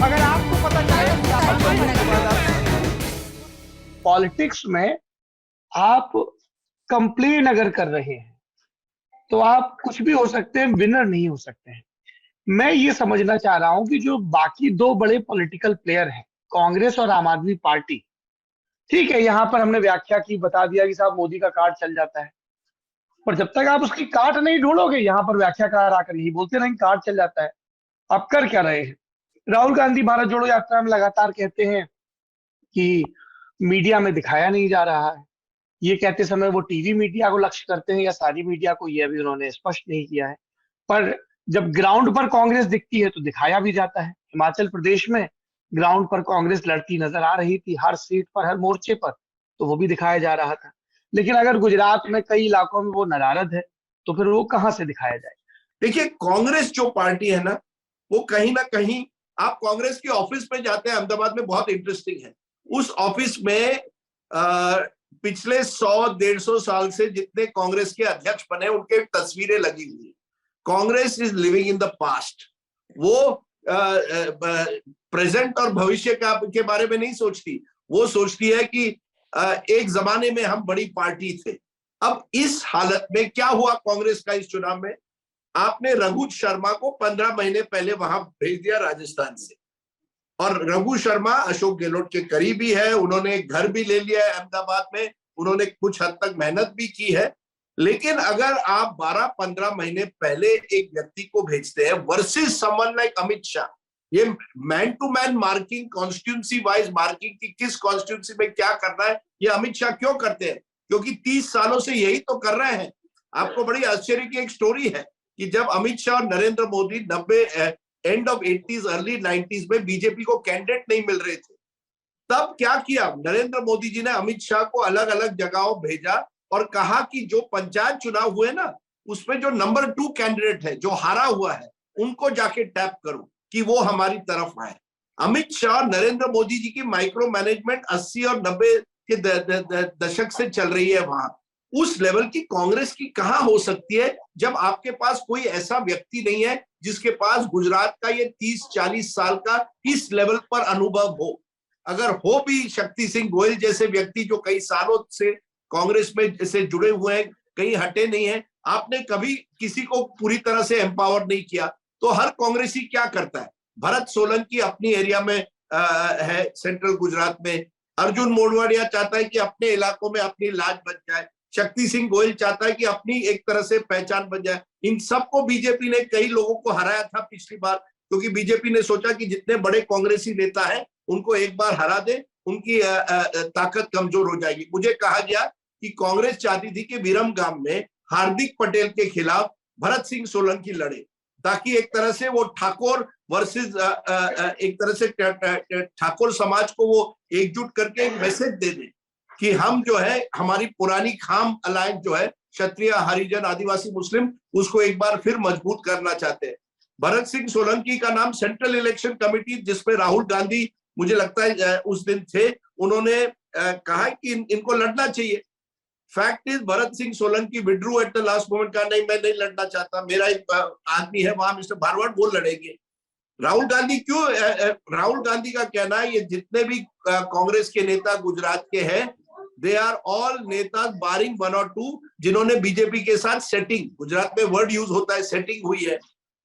अगर आपको पता चले कि आप पॉलिटिक्स में आप कंप्लेन अगर कर रहे हैं तो आप कुछ भी हो सकते हैं, विनर नहीं हो सकते हैं। मैं ये समझना चाह रहा हूं कि जो बाकी दो बड़े पॉलिटिकल प्लेयर हैं, कांग्रेस और आम आदमी पार्टी, ठीक है, यहां पर हमने व्याख्या की, बता दिया कि साहब मोदी का कार्ड चल जाता है, पर जब तक आप उसकी काट नहीं ढूंढोगे, यहां पर व्याख्याकार आकर यही बोलते रहेंगे कार्ड चल जाता है। आप कर क्या रहे हैं? राहुल गांधी भारत जोड़ो यात्रा में लगातार कहते हैं कि मीडिया में दिखाया नहीं जा रहा है। ये कहते समय वो टीवी मीडिया को लक्ष्य करते हैं या सारी मीडिया को, ये अभी उन्होंने स्पष्ट नहीं किया है। पर जब ग्राउंड पर कांग्रेस दिखती है तो दिखाया भी जाता है। हिमाचल प्रदेश में ग्राउंड पर कांग्रेस लड़ती नजर आ रही थी, हर सीट पर, हर मोर्चे पर, तो वो भी दिखाया जा रहा था। लेकिन अगर गुजरात में कई इलाकों में वो नदारद है, तो फिर वो कहां से दिखाया जाए? देखिए, कांग्रेस जो पार्टी है ना, वो कहीं ना कहीं, आप कांग्रेस के ऑफिस में जाते हैं अहमदाबाद में, बहुत इंटरेस्टिंग है। उस ऑफिस में पिछले 100-150 साल से जितने कांग्रेस के अध्यक्ष बने उनके तस्वीरें लगी हुई है। Congress is living in the past. वो प्रेजेंट और भविष्य के बारे में नहीं सोचती। वो सोचती है कि एक जमाने में हम बड़ी पार्टी थे। अब इस हालत में क्या हुआ कांग्रेस का इस चुनाव में, आपने रघु शर्मा को 15 महीने पहले वहां भेज दिया राजस्थान से, और रघु शर्मा अशोक गहलोत के करीबी है, उन्होंने घर भी ले लिया है अहमदाबाद में, उन्होंने कुछ हद तक मेहनत भी की है। लेकिन अगर आप 12-15 महीने पहले एक व्यक्ति को भेजते हैं versus someone like Amit Shah, ये man to man marking, constituency wise marking की किस कॉन्स्टिट्यूंसी में क्या करना है, ये अमित शाह क्यों करते हैं? क्योंकि 30 सालों से यही तो कर रहे हैं। आपको बड़ी आश्चर्य की एक स्टोरी है कि जब अमित शाह और Narendra Modi 90 end of 80s early 90s में बीजेपी को कैंडिडेट नहीं मिल रहे थे, तब क्या किया नरेंद्र मोदी जी ने, अमित शाह को अलग अलग जगहों भेजा और कहा कि जो पंचायत चुनाव हुए ना, उसमें जो नंबर 2 कैंडिडेट है, जो हारा हुआ है, उनको जाके टैप करो कि वो हमारी तरफ आए। अमित शाह, नरेंद्र मोदी जी की माइक्रो मैनेजमेंट 80 और 90 के दशक से चल रही है वहां। उस लेवल की कांग्रेस की कहां हो सकती है जब आपके पास कोई ऐसा व्यक्ति नहीं है जिसके पास गुजरात का ये 30-40 साल का इस लेवल पर अनुभव हो। अगर हो भी शक्ति सिंह गोयल जैसे व्यक्ति जो कई सालों से कांग्रेस में से जुड़े हुए हैं, कहीं हटे नहीं है, आपने कभी किसी को पूरी तरह से एम्पावर नहीं किया, तो हर कांग्रेसी क्या करता है? भरत सोलंकी अपनी एरिया में है, सेंट्रल गुजरात में। अर्जुन मोढवाडिया चाहता है कि अपने इलाकों में अपनी लाज बच जाए। शक्ति सिंह गोयल चाहता है कि अपनी एक तरह से पहचान बन जाए। इन सबको बीजेपी ने कई लोगों को हराया था पिछली बार, क्योंकि बीजेपी ने सोचा कि जितने बड़े कांग्रेसी नेता हैं उनको एक बार हरा दे, उनकी ताकत कमजोर हो जाएगी। मुझे कहा गया कि कांग्रेस चाहती थी कि विरमगाम में हार्दिक पटेल के खिलाफ भरत सिंह सोलंकी लड़े, ताकि एक तरह से वो ठाकुर वर्सेस एक तरह से ठाकुर समाज को वो एकजुट करके एक मैसेज दे दे कि हम जो है, हमारी पुरानी खाम अलायंस जो है, क्षत्रिय, हरिजन, आदिवासी, मुस्लिम, उसको एक बार फिर मजबूत करना चाहते हैं। भरत सिंह सोलंकी का नाम सेंट्रल इलेक्शन कमेटी, जिसमें राहुल गांधी मुझे लगता है उस दिन थे, उन्होंने कहा कि इनको लड़ना चाहिए। Fact is Bharat Singh Solanki withdrew at the last moment, कहा नहीं, मैं नहीं लड़ना चाहता, मेरा एक आदमी है वहां, मिस्टर भारवाड़, वो लड़ेंगे। राहुल गांधी क्यों? राहुल गांधी का कहना है ये जितने भी कांग्रेस के नेता गुजरात के हैं, दे आर ऑल नेता बारिंग 1 और 2 जिन्होंने बीजेपी के साथ सेटिंग, गुजरात में वर्ड यूज होता है, सेटिंग हुई है।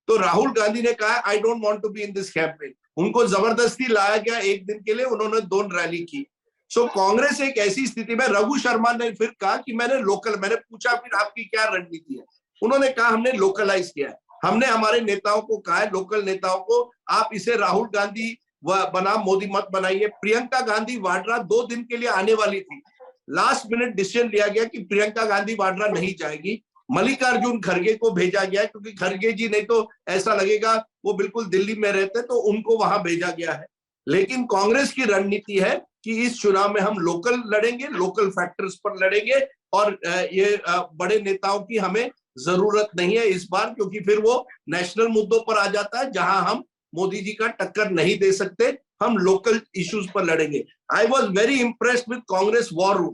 तो राहुल गांधी ने कहा I don't want to be in this campaign. उनको जबरदस्ती लाया गया एक दिन के लिए, उन्होंने 2 रैली की। सो कांग्रेस एक ऐसी स्थिति में, रघु शर्मा ने फिर कहा कि मैंने पूछा फिर आपकी क्या रणनीति है? उन्होंने कहा हमने लोकलाइज किया है, हमने हमारे नेताओं को कहा है, लोकल नेताओं को, आप इसे राहुल गांधी बनाम मोदी मत बनाइए। प्रियंका गांधी वाड्रा 2 दिन के लिए आने वाली थी, लास्ट मिनट डिसीजन लिया गया कि प्रियंका गांधी वाड्रा नहीं जाएगी, मल्लिकार्जुन खड़गे को भेजा गया है, क्योंकि खड़गे जी नहीं तो ऐसा लगेगा वो बिल्कुल दिल्ली में रहते, तो उनको वहां भेजा गया है। लेकिन कांग्रेस की रणनीति है कि इस चुनाव में हम लोकल लड़ेंगे, लोकल फैक्टर्स पर लड़ेंगे, और ये बड़े नेताओं की हमें जरूरत नहीं है इस बार, क्योंकि फिर वो नेशनल मुद्दों पर आ जाता है जहां हम मोदी जी का टक्कर नहीं दे सकते, हम लोकल इश्यूज पर लड़ेंगे। I was very impressed with Congress war room.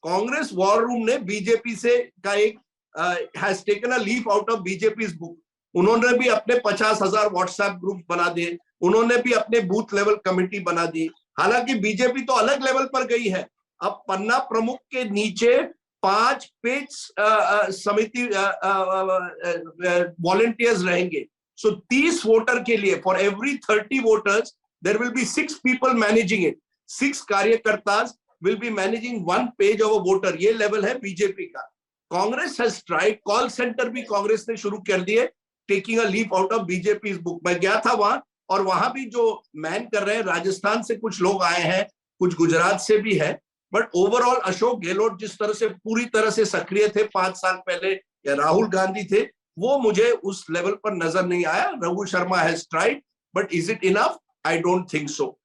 Congress war room ने बीजेपी से का एक has taken a leaf out of BJP book. उन्होंने भी अपने 50,000 व्हाट्सएप ग्रुप बना दिए, उन्होंने भी अपने बूथ लेवल कमेटी बना दी। हालांकि बीजेपी तो अलग लेवल पर गई है, अब पन्ना प्रमुख के नीचे 5 पेज समिति वॉलंटियर्स रहेंगे। सो 30 वोटर के लिए, for every 30 voters there will be 6 people managing it. 6 कार्यकर्ता will be managing 1 page of a voter. ये लेवल है बीजेपी का। Congress has tried, call centre भी कांग्रेस ने शुरू कर दिए, taking a leaf out of BJP book. मैं गया था वहां, और वहां भी जो मैन कर रहे हैं, राजस्थान से कुछ लोग आए हैं, कुछ गुजरात से भी है, बट ओवरऑल अशोक गहलोत जिस तरह से पूरी तरह से सक्रिय थे 5 साल पहले, या राहुल गांधी थे, वो मुझे उस लेवल पर नजर नहीं आया। Raghu Sharma has tried, but is it enough? I don't think so.